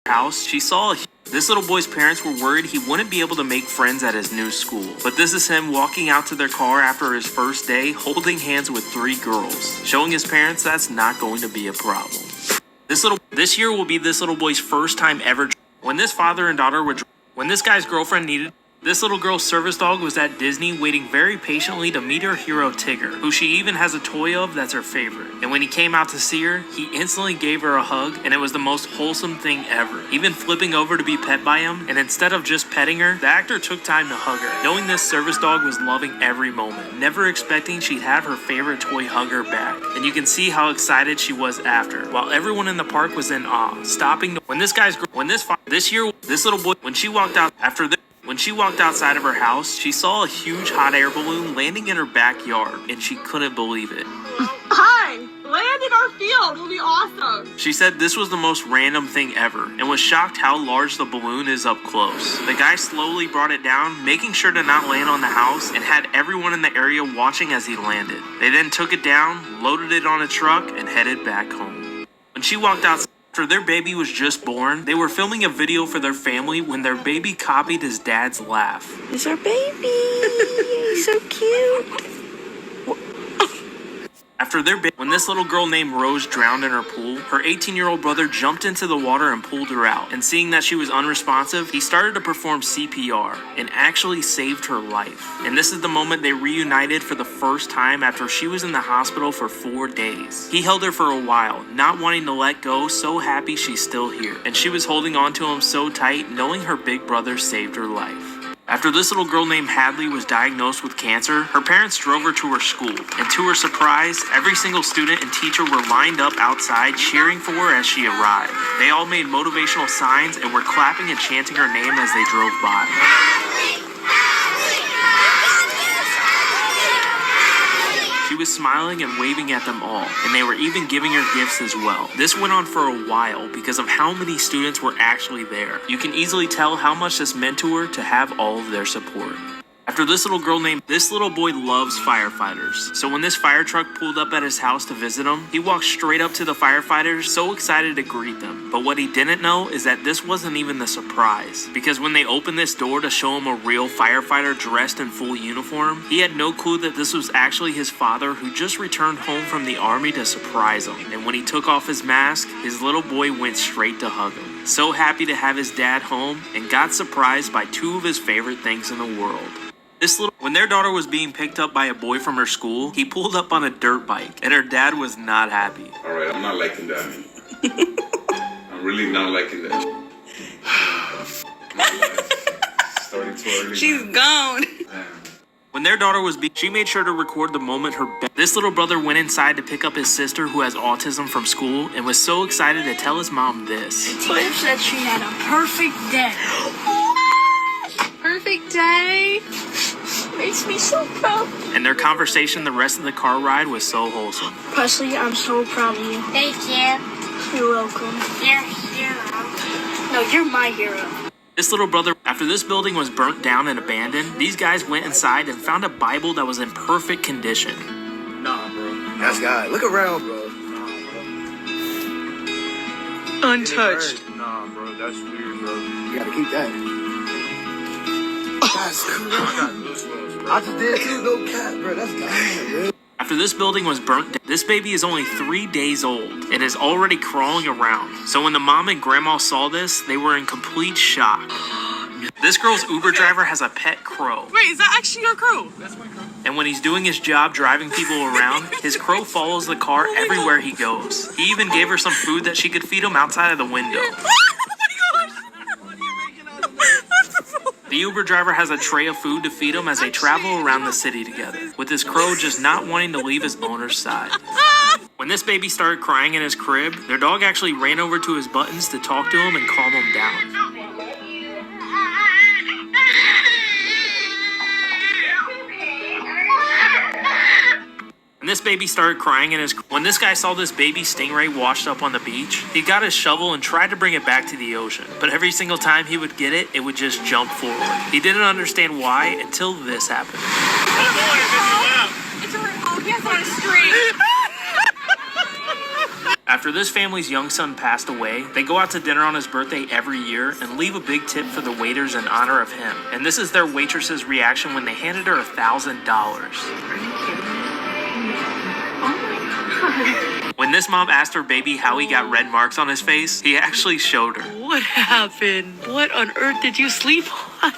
house, she saw this little boy's parents were worried he wouldn't be able to make friends at his new school. But this is him walking out to their car after his first day, holding hands with 3 girls, showing his parents that's not going to be a problem. This year will be this little boy's first time ever. When this father and daughter were, when this guy's girlfriend needed. This little girl's service dog was at Disney waiting very patiently to meet her hero Tigger, who she even has a toy of that's her favorite. And when he came out to see her, he instantly gave her a hug, and it was the most wholesome thing ever. Even flipping over to be pet by him, and instead of just petting her, the actor took time to hug her, knowing this service dog was loving every moment, never expecting she'd have her favorite toy hug her back. And you can see how excited she was after, while everyone in the park was in awe, stopping to, this little boy, when she walked out after this. When she walked outside of her house, she saw a huge hot air balloon landing in her backyard, and she couldn't believe it. Hi! Land in our field! It'll be awesome! She said this was the most random thing ever, and was shocked how large the balloon is up close. The guy slowly brought it down, making sure to not land on the house, and had everyone in the area watching as he landed. They then took it down, loaded it on a truck, and headed back home. When she walked outside, after their baby was just born, they were filming a video for their family when their baby copied his dad's laugh. It's our baby! He's so cute! When this little girl named Rose drowned in her pool, her 18-year-old brother jumped into the water and pulled her out. And seeing that she was unresponsive, he started to perform CPR and actually saved her life. And this is the moment they reunited for the first time after she was in the hospital for 4 days. He held her for a while, not wanting to let go, so happy she's still here. And she was holding on to him so tight, knowing her big brother saved her life. After this little girl named Hadley was diagnosed with cancer, her parents drove her to her school, and to her surprise, every single student and teacher were lined up outside cheering for her as she arrived. They all made motivational signs and were clapping and chanting her name as they drove by. She was smiling and waving at them all, and they were even giving her gifts as well. This went on for a while because of how many students were actually there. You can easily tell how much this meant to her to have all of their support. After this little boy loves firefighters. So when this fire truck pulled up at his house to visit him, he walked straight up to the firefighters, so excited to greet them. But what he didn't know is that this wasn't even the surprise. Because when they opened this door to show him a real firefighter dressed in full uniform, he had no clue that this was actually his father who just returned home from the army to surprise him. And when he took off his mask, his little boy went straight to hug him. So happy to have his dad home, and got surprised by 2 of his favorite things in the world. When their daughter was being picked up by a boy from her school, he pulled up on a dirt bike, and her dad was not happy. All right, I'm not liking that. I'm really not liking that. My life starting too early. She's gone. When their daughter was she made sure to record the moment this little brother went inside to pick up his sister who has autism from school, and was so excited to tell his mom this. Tiff said she had a perfect day. Perfect day. Makes me so proud. And their conversation the rest of the car ride was so wholesome. Presley, I'm so proud of you. Thank you. You're welcome. You're a hero. No, you're my hero. This little brother, after this building was burnt down and abandoned, these guys went inside and found a Bible that was in perfect condition. Nah, bro. That's God. Look around, bro. Untouched. Nah, bro. That's weird, bro. You gotta keep that. That's cool. I got loose ones, bro. I just did too. No cat, bro. That's God, bro. After this building was burnt down, this baby is only 3 days old and is already crawling around. So when the mom and grandma saw this, they were in complete shock. This girl's Uber driver has a pet crow. Wait, is that actually your crow? That's my car. And when he's doing his job driving people around, his crow follows the car everywhere he goes. He even gave her some food that she could feed him outside of the window. The Uber driver has a tray of food to feed him as they travel around the city together, with his crow just not wanting to leave his owner's side. When this baby started crying in his crib, their dog actually ran over to his buttons to talk to him and calm him down. When this guy saw this baby stingray washed up on the beach, he got his shovel and tried to bring it back to the ocean. But every single time he would get it, it would just jump forward. He didn't understand why until this happened. It's a he has on a string. After this family's young son passed away, they go out to dinner on his birthday every year and leave a big tip for the waiters in honor of him. And this is their waitress's reaction when they handed her $1,000. When this mom asked her baby how he got red marks on his face, he actually showed her. What happened? What on earth did you sleep on?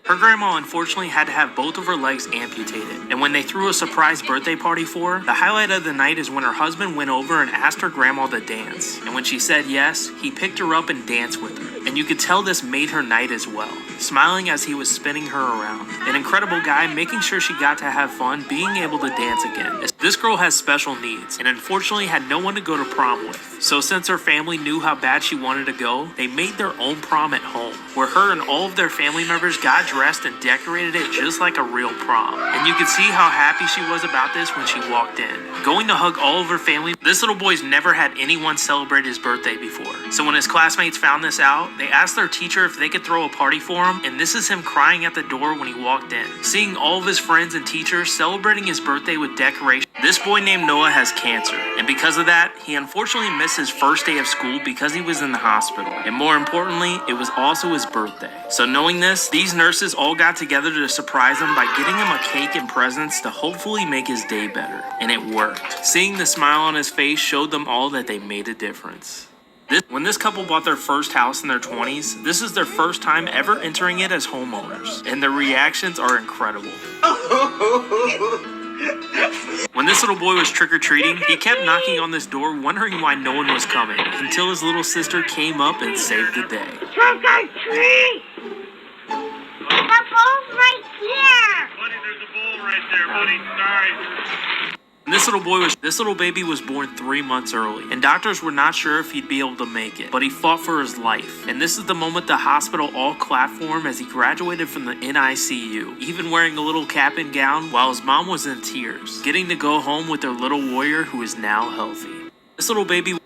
Her grandma unfortunately had to have both of her legs amputated, and when they threw a surprise birthday party for her, the highlight of the night is when her husband went over and asked her grandma to dance. And when she said yes, he picked her up and danced with her. And you could tell this made her night as well, smiling as he was spinning her around. An incredible guy, making sure she got to have fun, being able to dance again. This girl has special needs, and unfortunately had no one to go to prom with. So since her family knew how bad she wanted to go, they made their own prom at home, where her and all of their family members got dressed and decorated it just like a real prom. And you could see how happy she was about this when she walked in, going to hug all of her family. This little boy's never had anyone celebrate his birthday before. So when his classmates found this out, they asked their teacher if they could throw a party for him, and this is him crying at the door when he walked in, seeing all of his friends and teachers celebrating his birthday with decorations. This boy named Noah has cancer, and because of that, he unfortunately missed his first day of school because he was in the hospital. And more importantly, it was also his birthday. So knowing this, these nurses all got together to surprise him by getting him a cake and presents to hopefully make his day better. And it worked. Seeing the smile on his face showed them all that they made a difference. When this couple bought their first house in their 20s, this is their first time ever entering it as homeowners, and their reactions are incredible. When this little boy was trick-or-treating, he kept knocking on this door wondering why no one was coming, until his little sister came up and saved the day. Trick-or-treat! The ball's right here! Buddy, there's a bowl right there, buddy. Sorry. This little baby was born 3 months early, and doctors were not sure if he'd be able to make it, but he fought for his life. And this is the moment the hospital all clapped for him as he graduated from the NICU, even wearing a little cap and gown while his mom was in tears, getting to go home with their little warrior who is now healthy.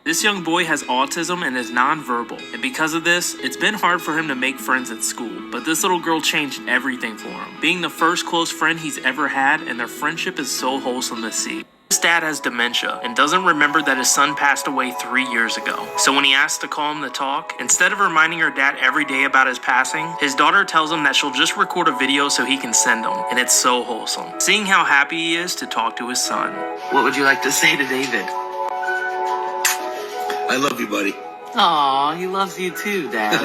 This young boy has autism and is nonverbal, and because of this, it's been hard for him to make friends at school, but this little girl changed everything for him, being the first close friend he's ever had, and their friendship is so wholesome to see. His dad has dementia and doesn't remember that his son passed away 3 years ago. So when he asks to call him to talk, instead of reminding her dad every day about his passing, his daughter tells him that she'll just record a video so he can send him, and it's so wholesome. Seeing how happy he is to talk to his son. What would you like to say to David? I love you, buddy. Aw, he loves you too, Dad.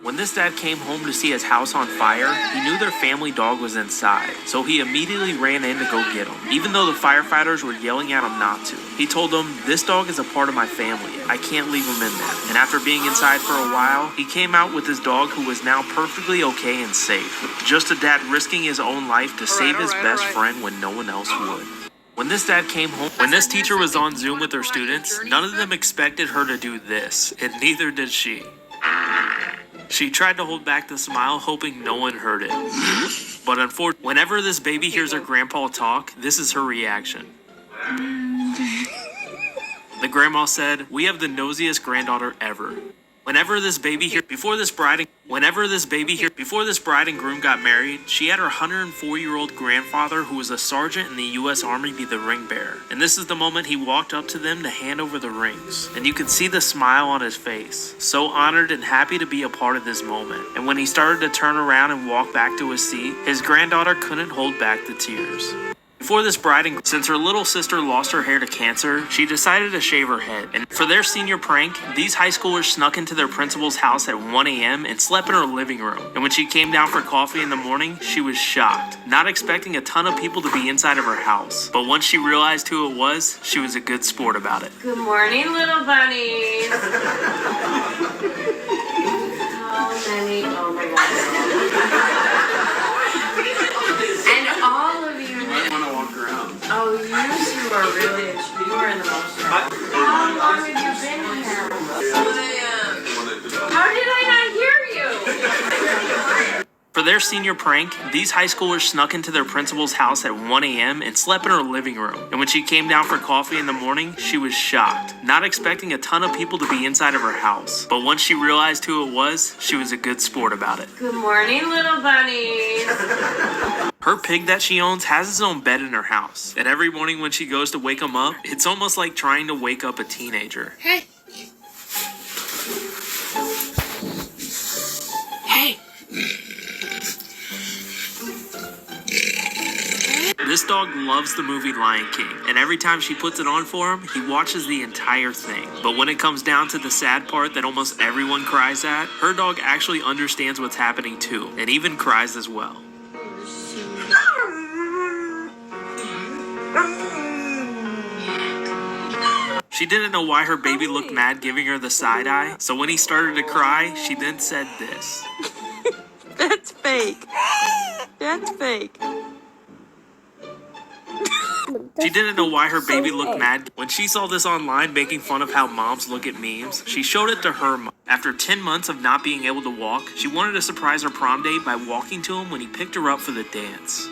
When this dad came home to see his house on fire, he knew their family dog was inside, so he immediately ran in to go get him, even though the firefighters were yelling at him not to. He told them, "This dog is a part of my family. I can't leave him in there." And after being inside for a while, he came out with his dog who was now perfectly okay and safe. Just a dad risking his own life to save his best friend when no one else would. When this dad came home, when this teacher was on Zoom with her students, none of them expected her to do this, and neither did she. She tried to hold back the smile, hoping no one heard it. But unfortunately, whenever this baby hears her grandpa talk, this is her reaction. The grandma said, "We have the nosiest granddaughter ever." Before this bride and groom got married, she had her 104-year-old grandfather, who was a sergeant in the U.S. Army, be the ring bearer. And this is the moment he walked up to them to hand over the rings. And you could see the smile on his face, so honored and happy to be a part of this moment. And when he started to turn around and walk back to his seat, his granddaughter couldn't hold back the tears. Since her little sister lost her hair to cancer, she decided to shave her head. And for their senior prank, these high schoolers snuck into their principal's house at 1 a.m. and slept in her living room. And when she came down for coffee in the morning, she was shocked, not expecting a ton of people to be inside of her house. But once she realized who it was, she was a good sport about it. Good morning, little bunnies. How many? Oh my God. And all of you. I want to walk around. Oh, you two are really. You are in the most. How long have you been here? 7 a.m. How did I not hear you? For their senior prank, these high schoolers snuck into their principal's house at 1 a.m. and slept in her living room. And when she came down for coffee in the morning, she was shocked, not expecting a ton of people to be inside of her house. But once she realized who it was, she was a good sport about it. Good morning, little bunnies. Her pig that she owns has his own bed in her house, and every morning when she goes to wake him up, it's almost like trying to wake up a teenager. Hey. Hey. This dog loves the movie Lion King, and every time she puts it on for him, he watches the entire thing. But when it comes down to the sad part that almost everyone cries at, her dog actually understands what's happening too, and even cries as well. She didn't know why her baby looked mad giving her the side eye, so when he started to cry, she then said this. That's fake. That's fake. She didn't know why her baby looked mad. When she saw this online making fun of how moms look at memes, she showed it to her mom. After 10 months of not being able to walk, she wanted to surprise her prom date by walking to him when he picked her up for the dance.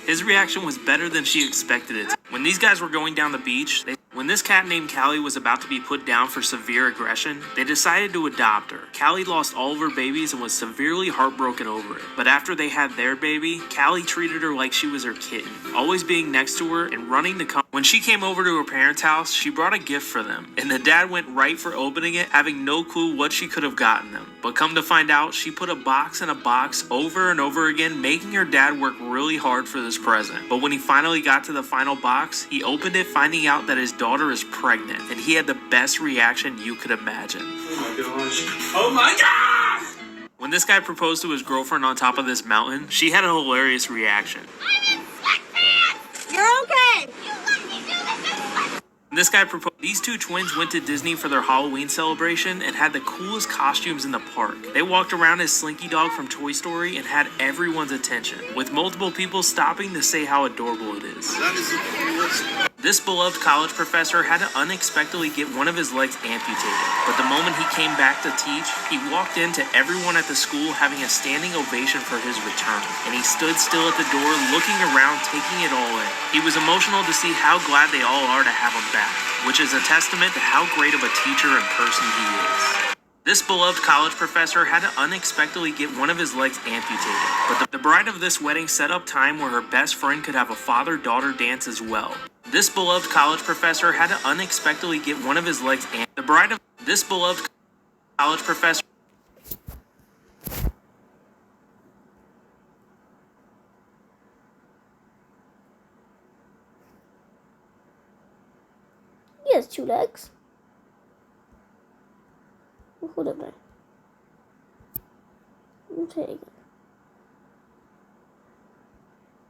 His reaction was better than she expected it to. When these guys were going down the beach, when this cat named Callie was about to be put down for severe aggression, they decided to adopt her. Callie lost all of her babies and was severely heartbroken over it. But after they had their baby, Callie treated her like she was her kitten, always being next to her and running to come. When she came over to her parents' house, she brought a gift for them, and the dad went right for opening it, having no clue what she could have gotten them. But come to find out, she put a box in a box over and over again, making her dad work really hard for this present. But when he finally got to the final box, he opened it, finding out that his daughter is pregnant, and he had the best reaction you could imagine. Oh my gosh. Oh my gosh! When this guy proposed to his girlfriend on top of this mountain, she had a hilarious reaction. I'm in sweatpants! You're okay! You let me do this in This guy proposed. These two twins went to Disney for their Halloween celebration and had the coolest costumes in the park. They walked around as Slinky Dog from Toy Story and had everyone's attention, with multiple people stopping to say how adorable it is. That is the coolest. This beloved college professor had to unexpectedly get one of his legs amputated, but the moment he came back to teach, he walked into everyone at the school having a standing ovation for his return, and he stood still at the door looking around, taking it all in. He was emotional to see how glad they all are to have him back, which is a testament to how great of a teacher and person he is. This beloved college professor had to unexpectedly get one of his legs amputated, but the bride of this wedding set up time where her best friend could have a father-daughter dance as well. This beloved college professor had to unexpectedly get one of his legs amputated. The bride of this beloved college professor. He has 2 legs. Hold up there. I'll take it.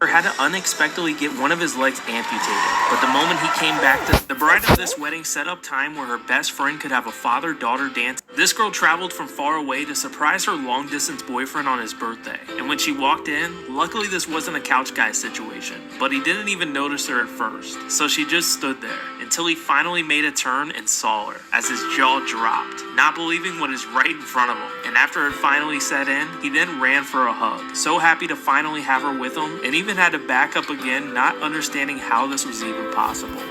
Had to unexpectedly get one of his legs amputated, but the moment he came back to the bride of this wedding set up time where her best friend could have a father-daughter dance. This girl traveled from far away to surprise her long-distance boyfriend on his birthday, and when she walked in, luckily this wasn't a couch guy situation, but he didn't even notice her at first, so she just stood there until he finally made a turn and saw her, as his jaw dropped, not believing what is right in front of him. And after it finally set in, he then ran for a hug, so happy to finally have her with him, and even had to back up again, not understanding how this was even possible.